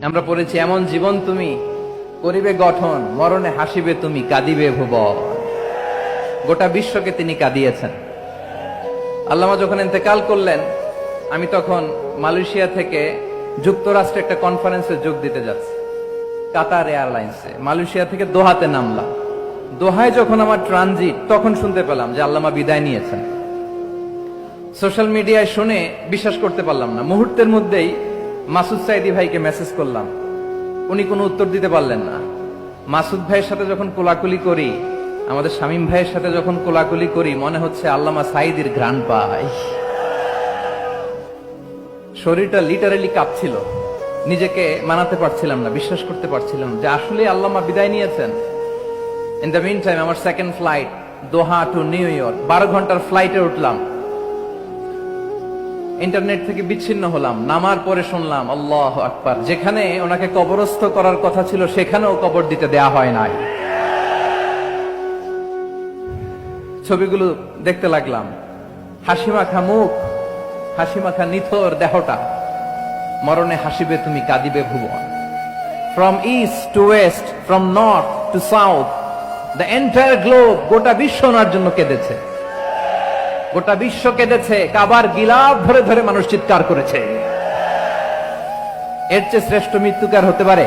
আমরা পড়েছি, এমন জীবন তুমি করিবে গঠন, মরণে হাসিবে তুমি, কাঁদিবে ভুবন। গোটা বিশ্বকে তিনি কাঁদিয়েছেন। আল্লামা যখন ইন্তেকাল করলেন, আমি তখন মালয়েশিয়া থেকে যুক্তরাষ্ট্রে একটা কনফারেন্সে যোগ দিতে যাচ্ছি, কাতার এয়ারলাইন্সে। মালয়েশিয়া থেকে দোহাতে নামলাম। দোহায় যখন আমার ট্রানজিট, তখন শুনতে পেলাম যে আল্লামা বিদায় নিয়েছেন। সোশ্যাল মিডিয়ায় শুনে বিশ্বাস করতে পারলাম না। মুহূর্তের মধ্যেই মাসুদ সাইদি ভাইকে মেসেজ করলাম, উনি কোনো উত্তর দিতে পারলেন না। মাসুদ ভাইয়ের সাথে যখন কোলাকুলি করি, আমাদের শামীম ভাইয়ের সাথে যখন কোলাকুলি করি, মনে হচ্ছে আল্লামা সাইদির ঘ্রাণ পাই। শরীরটা লিটারালি কাঁপছিল, নিজেকে মানাতে পারছিলাম না, বিশ্বাস করতে পারছিলাম যে আসলে আল্লামা বিদায় নিয়েছেন। ইন দ্য মিন টাইম আমার সেকেন্ড ফ্লাইট, দোহা টু নিউ ইয়র্ক, 12 ঘন্টার ফ্লাইটে উঠলাম। ইন্টারনেট থেকে বিচ্ছিন্ন হলাম। নামার পরে শুনলাম আল্লাহু আকবার, যেখানে ওনাকে কবরস্থ করার কথা ছিল সেখানেও কবর দিতে দেয়া হয় নাই। ছবিগুলো দেখতে লাগলাম, হাসিমাখা মুখ, হাসিমাখা নিথর দেহটা, মরণে হাসিবে তুমি, কাঁদিবে ভুবন। From east to west, from north to south, the entire globe, গোটা বিশ্ব ওনার জন্য কেঁদেছে। গোটা বিশ্ব কেঁদেছে, কাবার গিলাফ ধরে ধরে মানুষ চিৎকার করেছে। এর চেয়ে শ্রেষ্ঠ মৃত্যুকার হতে পারে?